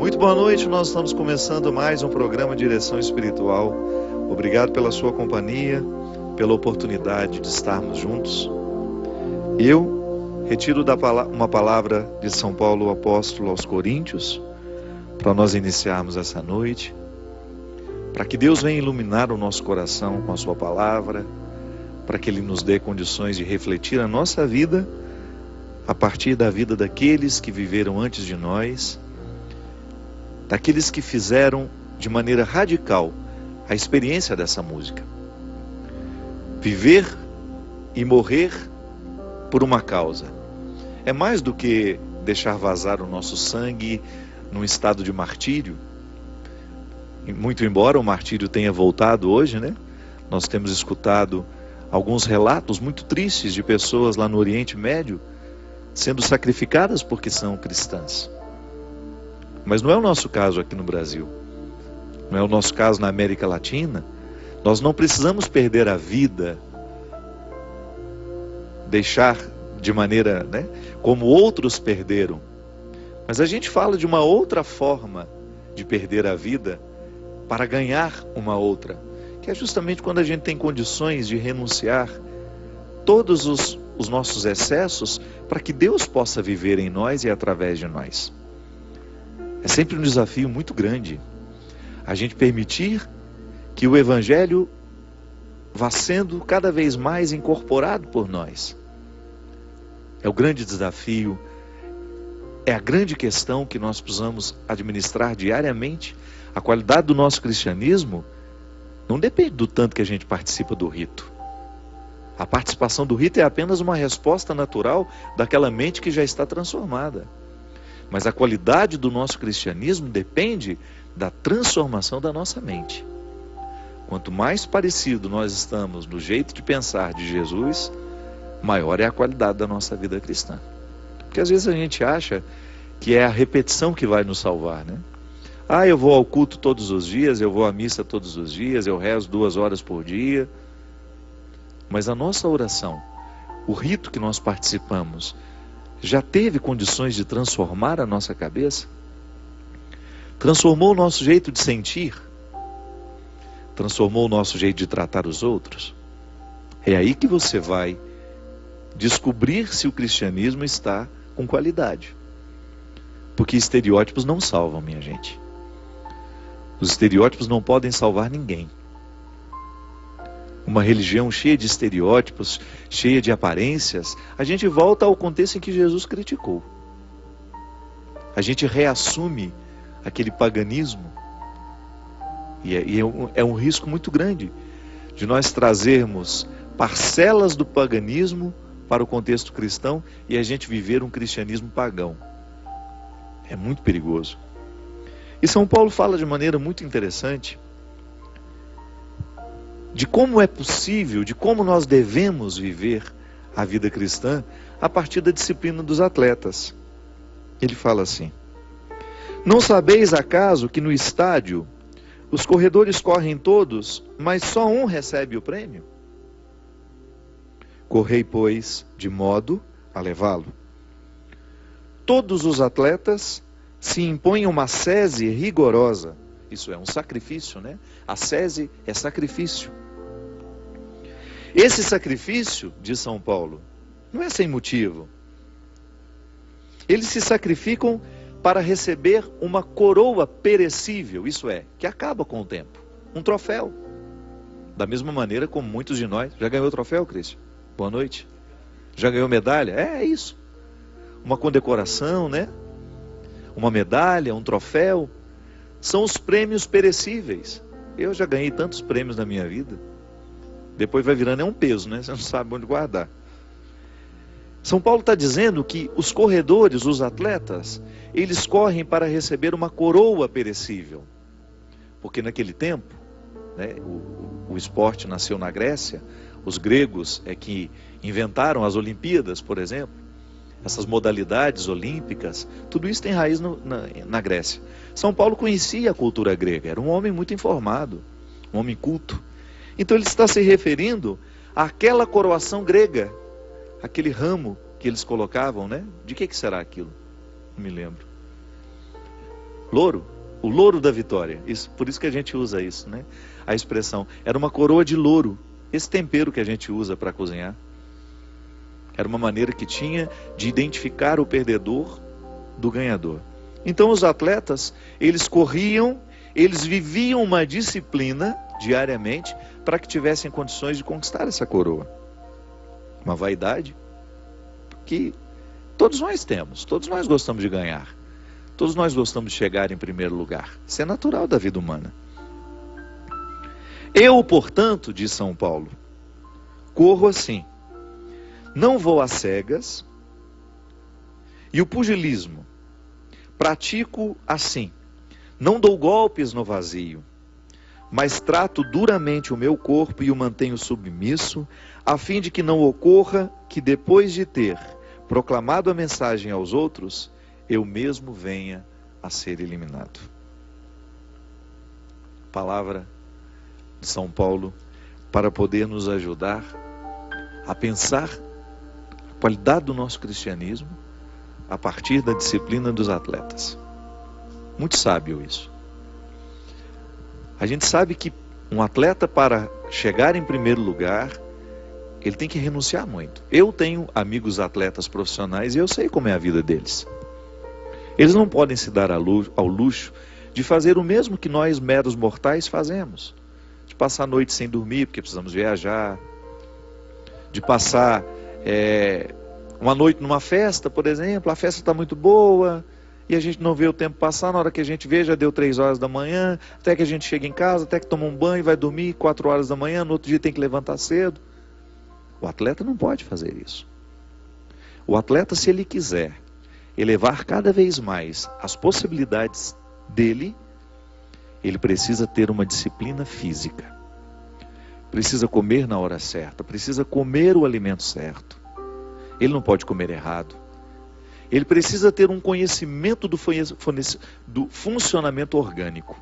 Muito boa noite, nós estamos começando mais um programa Direção Espiritual. Obrigado pela sua companhia, pela oportunidade de estarmos juntos. Eu retiro uma palavra de São Paulo, o apóstolo aos Coríntios, para nós iniciarmos essa noite, para que Deus venha iluminar o nosso coração com a sua palavra, para que Ele nos dê condições de refletir a nossa vida a partir da vida daqueles que viveram antes de nós, daqueles que fizeram de maneira radical a experiência dessa música. Viver e morrer por uma causa é mais do que deixar vazar o nosso sangue num estado de martírio. Muito embora o martírio tenha voltado hoje, né? Nós temos escutado alguns relatos muito tristes de pessoas lá no Oriente Médio sendo sacrificadas porque são cristãs. Mas não é o nosso caso aqui no Brasil, não é o nosso caso na América Latina. Nós não precisamos perder a vida, deixar de maneira, né, como outros perderam. Mas a gente fala de uma outra forma de perder a vida para ganhar uma outra, que é justamente quando a gente tem condições de renunciar todos os nossos excessos para que Deus possa viver em nós e através de nós. É sempre um desafio muito grande a gente permitir que o Evangelho vá sendo cada vez mais incorporado por nós. É o grande desafio, é a grande questão que nós precisamos administrar diariamente. A qualidade do nosso cristianismo não depende do tanto que a gente participa do rito. A participação do rito é apenas uma resposta natural daquela mente que já está transformada. Mas a qualidade do nosso cristianismo depende da transformação da nossa mente. Quanto mais parecido nós estamos no jeito de pensar de Jesus, maior é a qualidade da nossa vida cristã. Porque às vezes a gente acha que é a repetição que vai nos salvar, né? Eu vou ao culto todos os dias, eu vou à missa todos os dias, eu rezo 2 horas por dia. Mas a nossa oração, o rito que nós participamos, já teve condições de transformar a nossa cabeça? Transformou o nosso jeito de sentir? Transformou o nosso jeito de tratar os outros? É aí que você vai descobrir se o cristianismo está com qualidade. Porque estereótipos não salvam, minha gente. Os estereótipos não podem salvar ninguém. Uma religião cheia de estereótipos, cheia de aparências, a gente volta ao contexto em que Jesus criticou. A gente reassume aquele paganismo. E é um risco muito grande de nós trazermos parcelas do paganismo para o contexto cristão e a gente viver um cristianismo pagão. É muito perigoso. E São Paulo fala de maneira muito interessante de como é possível, de como nós devemos viver a vida cristã a partir da disciplina dos atletas. Ele fala assim: não sabeis acaso que no estádio os corredores correm todos, mas só um recebe o prêmio? Correi, pois, de modo a levá-lo. Todos os atletas se impõem uma sese rigorosa. Isso é um sacrifício, né? A sese é sacrifício. Esse sacrifício, diz São Paulo, não é sem motivo. Eles se sacrificam para receber uma coroa perecível, isso é, que acaba com o tempo. Um troféu. Da mesma maneira como muitos de nós. Já ganhou troféu, Cristian? Boa noite. Já ganhou medalha? É isso. Uma condecoração, né? Uma medalha, um troféu. São os prêmios perecíveis. Eu já ganhei tantos prêmios na minha vida. Depois vai virando um peso, né? Você não sabe onde guardar. São Paulo está dizendo que os corredores, os atletas, eles correm para receber uma coroa perecível. Porque naquele tempo, né, o esporte nasceu na Grécia, os gregos é que inventaram as Olimpíadas, por exemplo. Essas modalidades olímpicas, tudo isso tem raiz na Grécia. São Paulo conhecia a cultura grega, era um homem muito informado, um homem culto. Então ele está se referindo àquela coroação grega, aquele ramo que eles colocavam, né? De que será aquilo? Não me lembro. Louro, o louro da vitória. Isso, por isso que a gente usa isso, né? A expressão. Era uma coroa de louro. Esse tempero que a gente usa para cozinhar. Era uma maneira que tinha de identificar o perdedor do ganhador. Então os atletas, eles corriam, eles viviam uma disciplina diariamente para que tivessem condições de conquistar essa coroa. Uma vaidade que todos nós temos, todos nós gostamos de ganhar. Todos nós gostamos de chegar em primeiro lugar. Isso é natural da vida humana. Eu, portanto, diz São Paulo, corro assim. Não vou às cegas. E o pugilismo, pratico assim. Não dou golpes no vazio, mas trato duramente o meu corpo e o mantenho submisso, a fim de que não ocorra que depois de ter proclamado a mensagem aos outros, eu mesmo venha a ser eliminado. Palavra de São Paulo para poder nos ajudar a pensar a qualidade do nosso cristianismo a partir da disciplina dos atletas. Muito sábio isso. A gente sabe que um atleta, para chegar em primeiro lugar, ele tem que renunciar muito. Eu tenho amigos atletas profissionais e eu sei como é a vida deles. Eles não podem se dar ao luxo de fazer o mesmo que nós, meros mortais, fazemos. De passar a noite sem dormir, porque precisamos viajar. De passar uma noite numa festa, por exemplo. A festa está muito boa e a gente não vê o tempo passar. Na hora que a gente vê, já deu 3 horas da manhã. Até que a gente chega em casa, até que toma um banho, vai dormir 4 horas da manhã. No outro dia tem que levantar cedo. O atleta não pode fazer isso. O atleta, se ele quiser elevar cada vez mais as possibilidades dele, ele precisa ter uma disciplina física. Precisa comer na hora certa, precisa comer o alimento certo. Ele não pode comer errado. Ele precisa ter um conhecimento do funcionamento orgânico.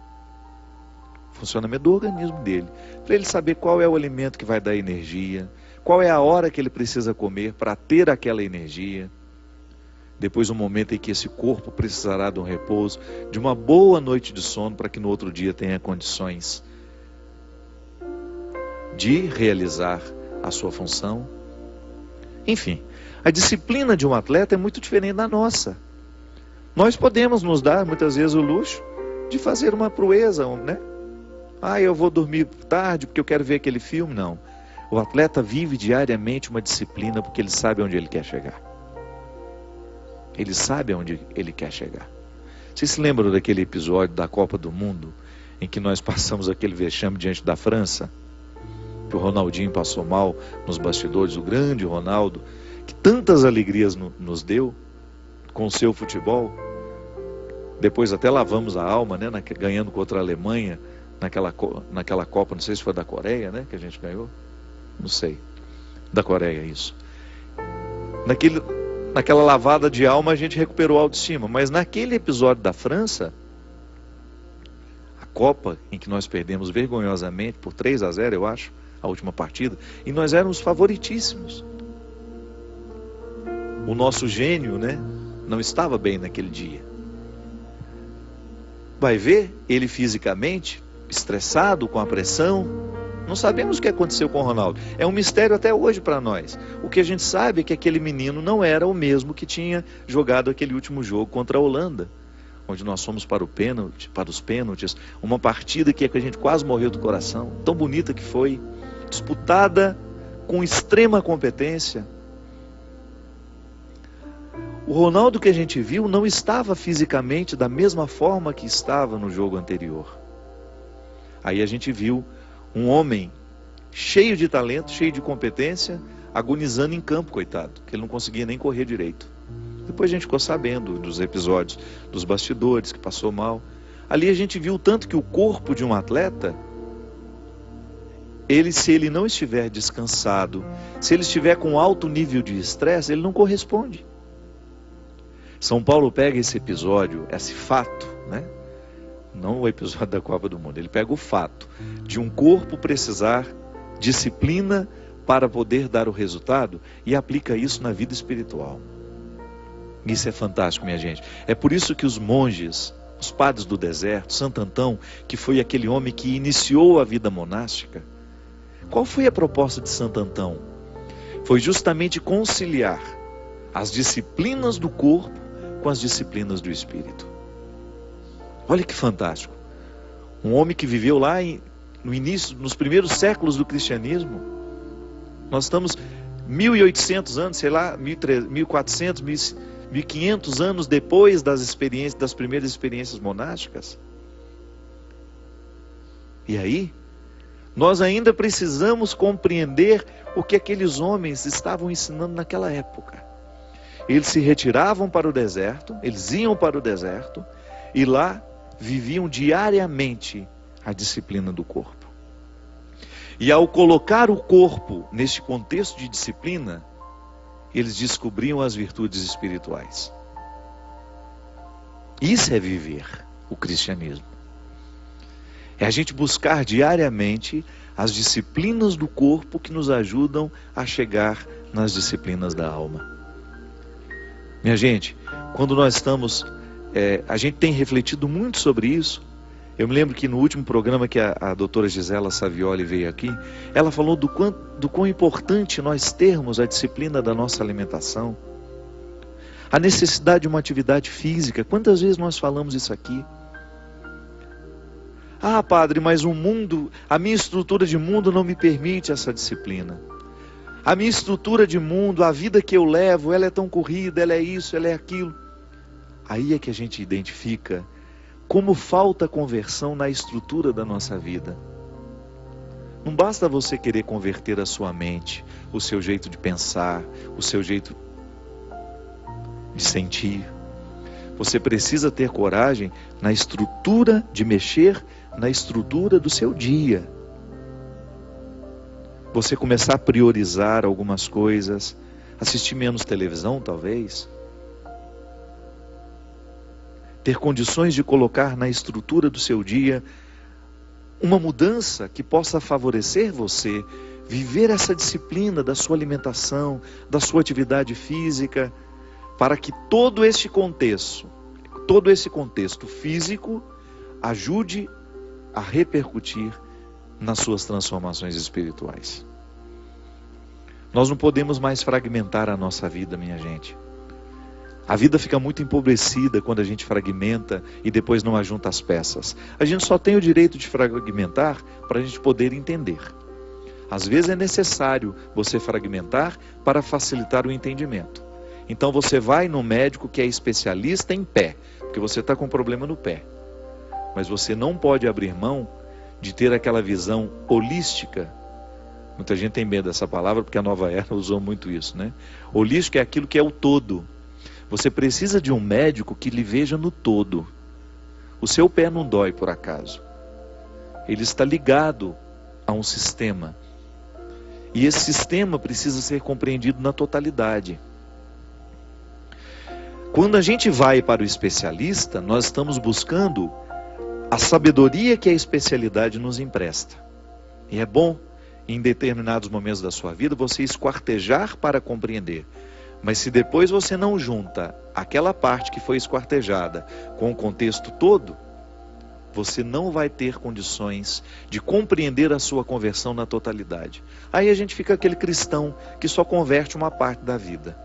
Funcionamento do organismo dele. Para ele saber qual é o alimento que vai dar energia, qual é a hora que ele precisa comer para ter aquela energia. Depois um momento em que esse corpo precisará de um repouso, de uma boa noite de sono, para que no outro dia tenha condições de realizar a sua função. Enfim, a disciplina de um atleta é muito diferente da nossa. Nós podemos nos dar muitas vezes o luxo de fazer uma proeza, né? Eu vou dormir tarde porque eu quero ver aquele filme. Não. O atleta vive diariamente uma disciplina porque ele sabe onde ele quer chegar. Ele sabe aonde ele quer chegar. Vocês se lembram daquele episódio da Copa do Mundo, em que nós passamos aquele vexame diante da França? Que o Ronaldinho passou mal nos bastidores, o grande Ronaldo, que tantas alegrias nos deu com o seu futebol. Depois até lavamos a alma, né, ganhando contra a Alemanha, naquela Copa, não sei se foi da Coreia, né, que a gente ganhou. Não sei. Da Coreia, isso. Naquela lavada de alma a gente recuperou a autoestima. Mas naquele episódio da França, a Copa em que nós perdemos vergonhosamente por 3-0, eu acho, a última partida, e nós éramos favoritíssimos. O nosso gênio, né, não estava bem naquele dia. Vai ver ele fisicamente estressado com a pressão. Não sabemos o que aconteceu com o Ronaldo. É um mistério até hoje para nós. O que a gente sabe é que aquele menino não era o mesmo que tinha jogado aquele último jogo contra a Holanda, onde nós fomos para os pênaltis, uma partida que a gente quase morreu do coração, tão bonita que foi, disputada com extrema competência. O Ronaldo que a gente viu não estava fisicamente da mesma forma que estava no jogo anterior. Aí a gente viu um homem cheio de talento, cheio de competência, agonizando em campo, coitado, que ele não conseguia nem correr direito. Depois a gente ficou sabendo dos episódios dos bastidores, que passou mal. Ali a gente viu tanto que o corpo de um atleta, se ele não estiver descansado, se ele estiver com alto nível de estresse, ele não corresponde. São Paulo pega esse episódio, esse fato, né? Não o episódio da Copa do Mundo, ele pega o fato de um corpo precisar disciplina para poder dar o resultado e aplica isso na vida espiritual. Isso é fantástico, minha gente. É por isso que os monges os padres do deserto, Santo Antão, que foi aquele homem que iniciou a vida monástica. Qual foi a proposta de Santo Antão? Foi justamente conciliar as disciplinas do corpo com as disciplinas do espírito. Olha que fantástico. Um homem que viveu lá no início, nos primeiros séculos do cristianismo. Nós estamos 1800 anos, sei lá, 1400, 1500 anos depois das primeiras experiências monásticas. E aí, nós ainda precisamos compreender o que aqueles homens estavam ensinando naquela época. Eles se retiravam para o deserto, eles iam para o deserto, e lá viviam diariamente a disciplina do corpo. E ao colocar o corpo neste contexto de disciplina, eles descobriam as virtudes espirituais. Isso é viver o cristianismo. É a gente buscar diariamente as disciplinas do corpo que nos ajudam a chegar nas disciplinas da alma. Minha gente, quando nós estamos... a gente tem refletido muito sobre isso. Eu me lembro que no último programa que a doutora Gisela Savioli veio aqui, ela falou do quão importante nós termos a disciplina da nossa alimentação, a necessidade de uma atividade física. Quantas vezes nós falamos isso aqui? Ah, padre, mas a minha estrutura de mundo não me permite essa disciplina. A minha estrutura de mundo, a vida que eu levo, ela é tão corrida, ela é isso, ela é aquilo. Aí é que a gente identifica como falta conversão na estrutura da nossa vida. Não basta você querer converter a sua mente, o seu jeito de pensar, o seu jeito de sentir. Você precisa ter coragem na estrutura de mexer, na estrutura do seu dia. Você começar a priorizar algumas coisas, assistir menos televisão talvez. Ter condições de colocar na estrutura do seu dia uma mudança que possa favorecer você, viver essa disciplina da sua alimentação, da sua atividade física, para que todo esse contexto físico ajude a repercutir nas suas transformações espirituais. Nós não podemos mais fragmentar a nossa vida, minha gente. A vida fica muito empobrecida quando a gente fragmenta e depois não ajunta as peças. A gente só tem o direito de fragmentar para a gente poder entender. Às vezes é necessário você fragmentar para facilitar o entendimento. Então você vai no médico que é especialista em pé, porque você está com problema no pé. Mas você não pode abrir mão de ter aquela visão holística. Muita gente tem medo dessa palavra porque a Nova Era usou muito isso, né? Holístico é aquilo que é o todo. Você precisa de um médico que lhe veja no todo. O seu pé não dói por acaso. Ele está ligado a um sistema. E esse sistema precisa ser compreendido na totalidade. Quando a gente vai para o especialista, nós estamos buscando a sabedoria que a especialidade nos empresta. E é bom, em determinados momentos da sua vida, você esquartejar para compreender. Mas se depois você não junta aquela parte que foi esquartejada com o contexto todo, você não vai ter condições de compreender a sua conversão na totalidade. Aí a gente fica aquele cristão que só converte uma parte da vida.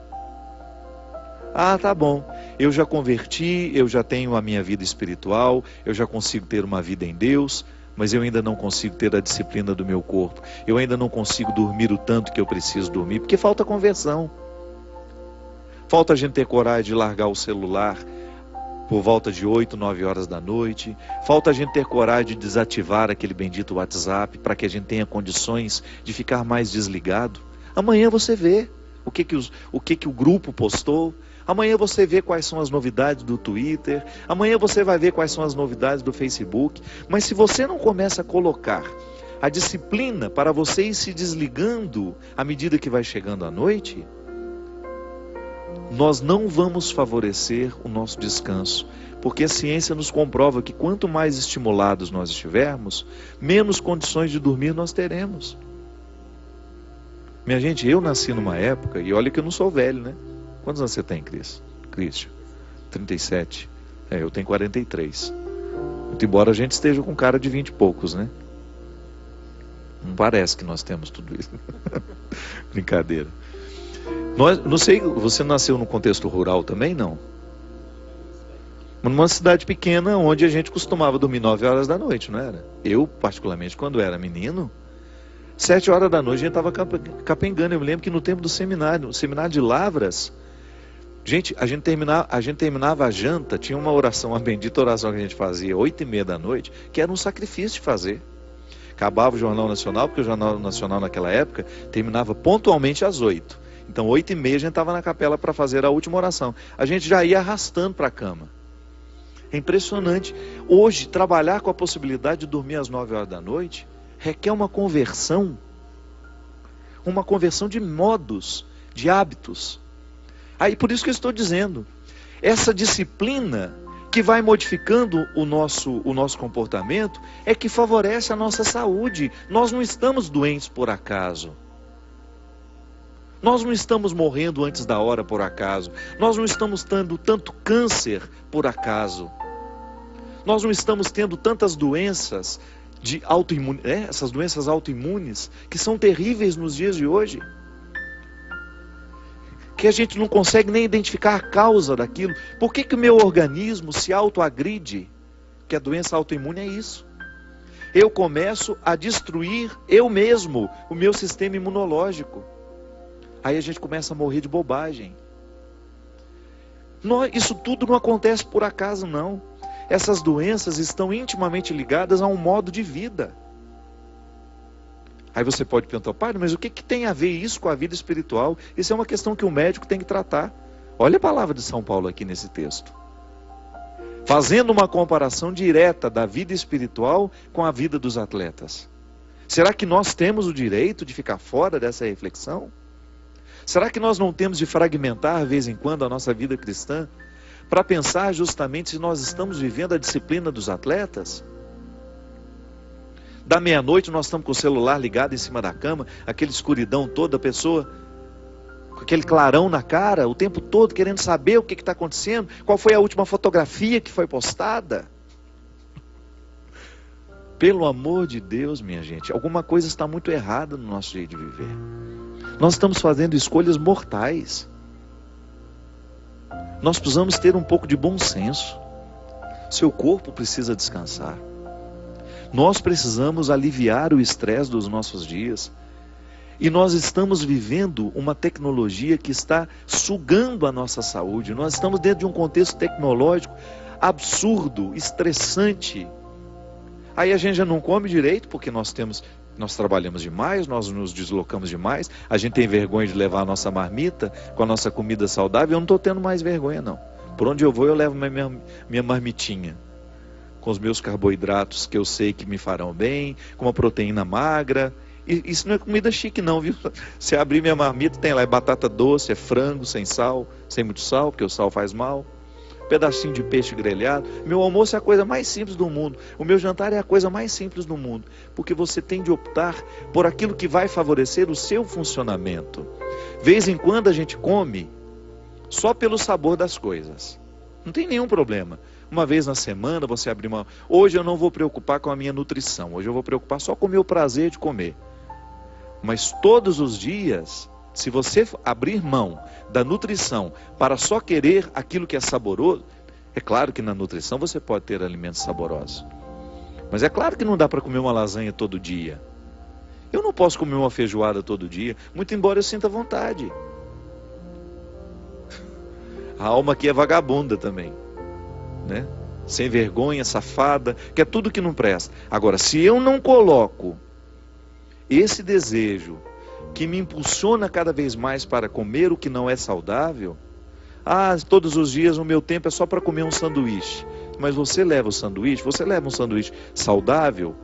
Ah, tá bom, eu já converti, eu já tenho a minha vida espiritual, eu já consigo ter uma vida em Deus, mas eu ainda não consigo ter a disciplina do meu corpo. Eu ainda não consigo dormir o tanto que eu preciso dormir, porque falta conversão. Falta a gente ter coragem de largar o celular por volta de 8, 9 horas da noite. Falta a gente ter coragem de desativar aquele bendito WhatsApp para que a gente tenha condições de ficar mais desligado. Amanhã você vê o que o grupo postou. Amanhã você vê quais são as novidades do Twitter. Amanhã você vai ver quais são as novidades do Facebook. Mas se você não começa a colocar a disciplina para você ir se desligando à medida que vai chegando a noite, nós não vamos favorecer o nosso descanso, porque a ciência nos comprova que quanto mais estimulados nós estivermos, menos condições de dormir nós teremos. Minha gente, eu nasci numa época, e olha que eu não sou velho, né? Quantos anos você tem, Cristian? 37. Eu tenho 43. Muito embora a gente esteja com cara de 20 e poucos, né? Não parece que nós temos tudo isso. Brincadeira. Não sei, você nasceu num contexto rural também, não? Numa cidade pequena onde a gente costumava dormir 9 horas da noite, não era? Eu, particularmente, quando era menino, 7 horas da noite a gente estava capengando. Eu me lembro que no tempo do seminário, o seminário de Lavras, gente, a gente terminava a janta, tinha uma oração, uma bendita oração que a gente fazia 8h30 da noite, que era um sacrifício de fazer. Acabava o Jornal Nacional, porque o Jornal Nacional naquela época terminava pontualmente às 8. Então 8h30 a gente estava na capela para fazer a última oração. A gente já ia arrastando para a cama. É impressionante. Hoje, trabalhar com a possibilidade de dormir às 9 horas da noite requer uma conversão de modos, de hábitos. Aí por isso que eu estou dizendo, essa disciplina que vai modificando o nosso comportamento é que favorece a nossa saúde. Nós não estamos doentes por acaso. Nós não estamos morrendo antes da hora por acaso. Nós não estamos tendo tanto câncer por acaso. Nós não estamos tendo tantas doenças de essas doenças autoimunes que são terríveis nos dias de hoje. Que a gente não consegue nem identificar a causa daquilo. Por que o meu organismo se autoagride? Que a doença autoimune é isso. Eu começo a destruir eu mesmo, o meu sistema imunológico. Aí a gente começa a morrer de bobagem. Isso tudo não acontece por acaso, não. Essas doenças estão intimamente ligadas a um modo de vida. Aí você pode perguntar, padre, mas o que tem a ver isso com a vida espiritual? Isso é uma questão que o médico tem que tratar. Olha a palavra de São Paulo aqui nesse texto. Fazendo uma comparação direta da vida espiritual com a vida dos atletas. Será que nós temos o direito de ficar fora dessa reflexão? Será que nós não temos de fragmentar, de vez em quando, a nossa vida cristã, para pensar justamente se nós estamos vivendo a disciplina dos atletas? Da meia-noite nós estamos com o celular ligado em cima da cama, aquela escuridão toda, a pessoa com aquele clarão na cara, o tempo todo querendo saber o que está acontecendo, qual foi a última fotografia que foi postada. Pelo amor de Deus, minha gente, alguma coisa está muito errada no nosso jeito de viver. Nós estamos fazendo escolhas mortais. Nós precisamos ter um pouco de bom senso. Seu corpo precisa descansar. Nós precisamos aliviar o estresse dos nossos dias. E nós estamos vivendo uma tecnologia que está sugando a nossa saúde. Nós estamos dentro de um contexto tecnológico absurdo, estressante. Aí a gente já não come direito, porque nós trabalhamos demais, nós nos deslocamos demais, a gente tem vergonha de levar a nossa marmita com a nossa comida saudável. Eu não estou tendo mais vergonha, não. Por onde eu vou, eu levo minha marmitinha, com os meus carboidratos que eu sei que me farão bem, com uma proteína magra. E isso não é comida chique não, viu? Se abrir minha marmita, tem lá, é batata doce, é frango, sem sal, sem muito sal, porque o sal faz mal. Pedacinho de peixe grelhado. Meu almoço é a coisa mais simples do mundo. O meu jantar é a coisa mais simples do mundo. Porque você tem de optar por aquilo que vai favorecer o seu funcionamento. Vez em quando a gente come só pelo sabor das coisas. Não tem nenhum problema. Uma vez na semana você abrir uma... Hoje eu não vou preocupar com a minha nutrição. Hoje eu vou preocupar só com o meu prazer de comer. Mas todos os dias... Se você abrir mão da nutrição para só querer aquilo que é saboroso, é claro que na nutrição você pode ter alimentos saborosos. Mas é claro que não dá para comer uma lasanha todo dia. Eu não posso comer uma feijoada todo dia, muito embora eu sinta vontade. A alma aqui é vagabunda também, né? Sem vergonha, safada, que é tudo que não presta. Agora, se eu não coloco esse desejo que me impulsiona cada vez mais para comer o que não é saudável. Todos os dias o meu tempo é só para comer um sanduíche. Mas você leva um sanduíche saudável?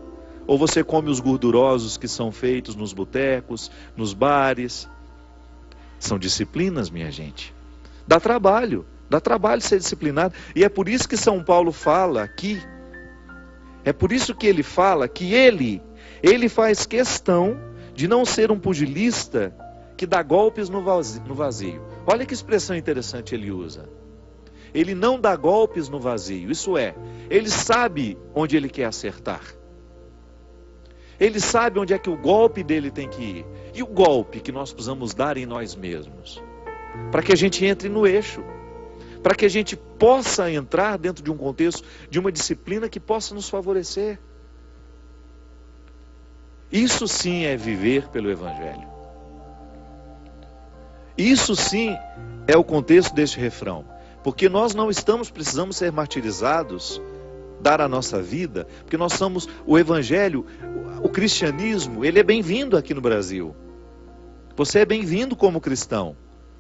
Ou você come os gordurosos que são feitos nos botecos, nos bares? São disciplinas, minha gente. Dá trabalho ser disciplinado. E é por isso que São Paulo fala aqui, é por isso que ele fala que ele faz questão de não ser um pugilista que dá golpes no vazio. Olha que expressão interessante ele usa. ele não dá golpes no vazio. Isso é, ele sabe onde ele quer acertar. Ele sabe onde é que o golpe dele tem que ir. E o golpe que nós precisamos dar em nós mesmos? Para que a gente entre no eixo. Para que a gente possa entrar dentro de um contexto, de uma disciplina que possa nos favorecer. Isso sim é viver pelo Evangelho. Isso sim é o contexto deste refrão. Porque nós não precisamos ser martirizados, dar a nossa vida, porque nós somos o Evangelho, o cristianismo, ele é bem-vindo aqui no Brasil. Você é bem-vindo como cristão,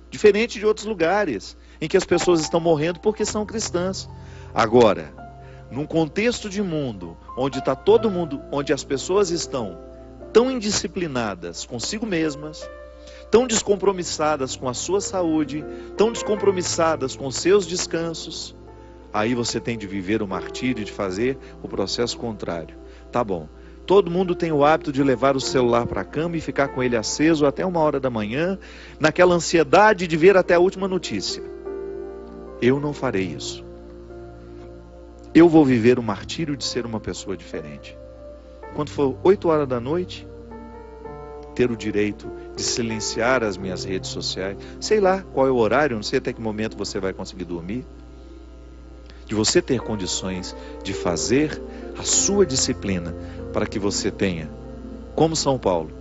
diferente de outros lugares, em que as pessoas estão morrendo porque são cristãs. Agora, num contexto de mundo, onde está todo mundo, onde as pessoas estão tão indisciplinadas consigo mesmas, tão descompromissadas com a sua saúde, tão descompromissadas com os seus descansos, aí você tem de viver o martírio, de fazer o processo contrário. Tá bom, todo mundo tem o hábito de levar o celular para a cama e ficar com ele aceso até 1h da manhã, naquela ansiedade de ver até a última notícia. Eu não farei isso. Eu vou viver o martírio de ser uma pessoa diferente. Quando for 8h da noite, ter o direito de silenciar as minhas redes sociais. Sei lá qual é o horário, não sei até que momento você vai conseguir dormir. De você ter condições de fazer a sua disciplina para que você tenha, como São Paulo,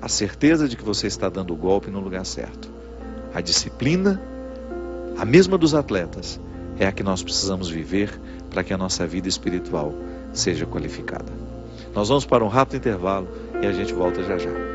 a certeza de que você está dando o golpe no lugar certo. A disciplina, a mesma dos atletas, é a que nós precisamos viver para que a nossa vida espiritual seja qualificada. Nós vamos para um rápido intervalo e a gente volta já já.